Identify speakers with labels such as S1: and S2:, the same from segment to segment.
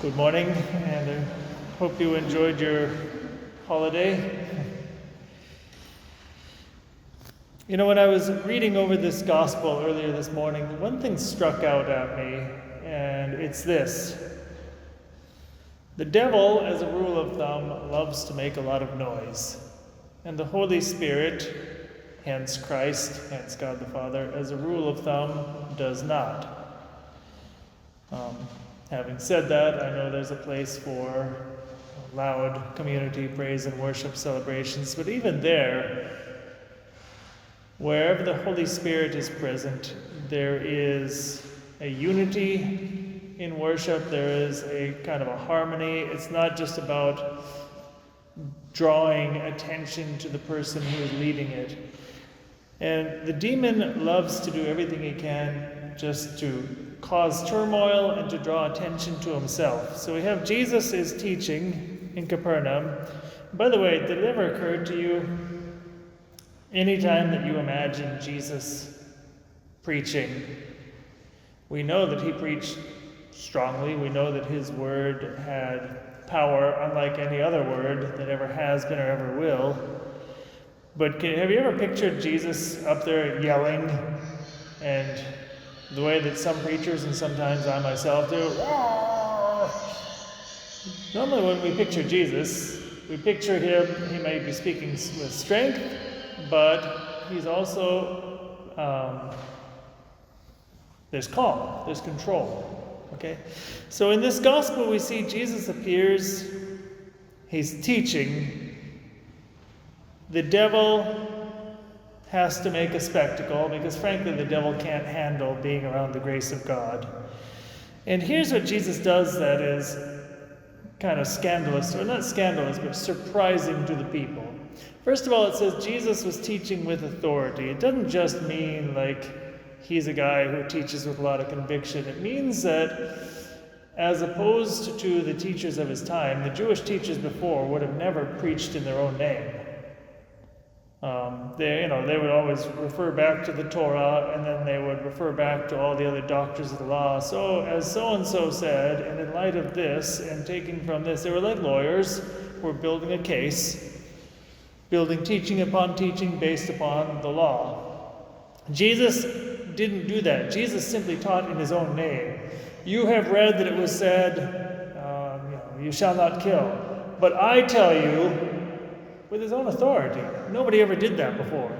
S1: Good morning, and I hope you enjoyed your holiday. You know, when I was reading over this gospel earlier this morning, one thing struck out at me, and it's this. The devil, as a rule of thumb, loves to make a lot of noise. And the Holy Spirit, hence Christ, hence God the Father, as a rule of thumb, does not. Having said that, I know there's a place for loud community praise and worship celebrations, but even there, wherever the Holy Spirit is present, there is a unity in worship, there is a kind of a harmony. It's not just about drawing attention to the person who is leading it. And the demon loves to do everything he can just to cause turmoil and to draw attention to himself. So we have Jesus is teaching in Capernaum. By the way, did it ever occur to you, anytime that you imagine Jesus preaching, we know that he preached strongly. We know that his word had power unlike any other word that ever has been or ever will. But have you ever pictured Jesus up there yelling, and the way that some preachers and sometimes I myself do? Normally when we picture Jesus, we picture him, he may be speaking with strength, but he's also, there's calm, there's control, okay? So in this gospel we see Jesus appears, he's teaching. The devil has to make a spectacle because frankly the devil can't handle being around the grace of God. And here's what Jesus does that is kind of scandalous, or not scandalous, but surprising to the people. First of all, it says Jesus was teaching with authority. It doesn't just mean like he's a guy who teaches with a lot of conviction. It means that as opposed to the teachers of his time, the Jewish teachers before would have never preached in their own name. They would always refer back to the Torah, and then they would refer back to all the other doctrines of the law. So, as so-and-so said, and in light of this, and taking from this, they were like lawyers who were building a case, building teaching upon teaching based upon the law. Jesus didn't do that. Jesus simply taught in his own name. You have read that it was said, you shall not kill. But I tell you, with his own authority. Nobody ever did that before.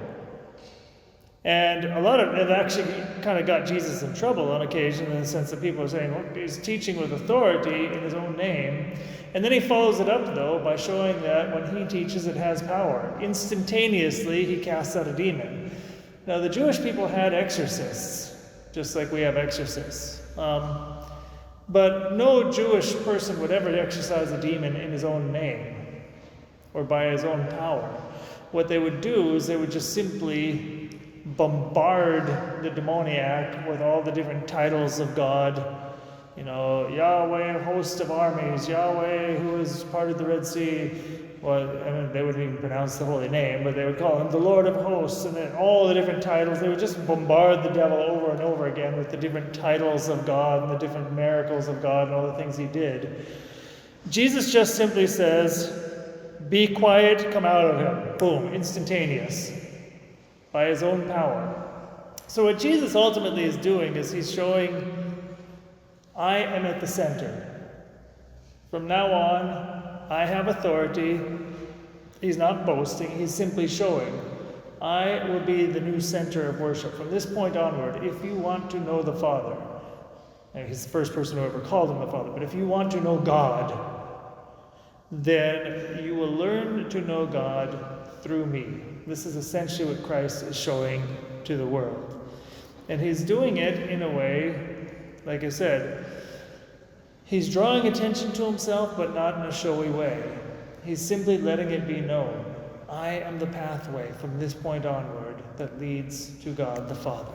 S1: And a lot of it actually kind of got Jesus in trouble on occasion in the sense that people are saying, well, he's teaching with authority in his own name. And then he follows it up, though, by showing that when he teaches, it has power. Instantaneously, he casts out a demon. Now, the Jewish people had exorcists, just like we have exorcists. But no Jewish person would ever exorcise a demon in his own name or by his own power. What they would do is they would just simply bombard the demoniac with all the different titles of God. Yahweh, host of armies, Yahweh, who has parted the Red Sea. Well, they wouldn't even pronounce the holy name, but they would call him the Lord of hosts, and then all the different titles. They would just bombard the devil over and over again with the different titles of God and the different miracles of God and all the things he did. Jesus just simply says, be quiet, come out of him. Boom, instantaneous. By his own power. So what Jesus ultimately is doing is he's showing, I am at the center. From now on, I have authority. He's not boasting, he's simply showing, I will be the new center of worship. From this point onward, if you want to know the Father, and he's the first person who ever called him the Father, but if you want to know God, then you will learn to know God through me. This is essentially what Christ is showing to the world. And he's doing it in a way, like I said, he's drawing attention to himself, but not in a showy way. He's simply letting it be known. I am the pathway from this point onward that leads to God the Father.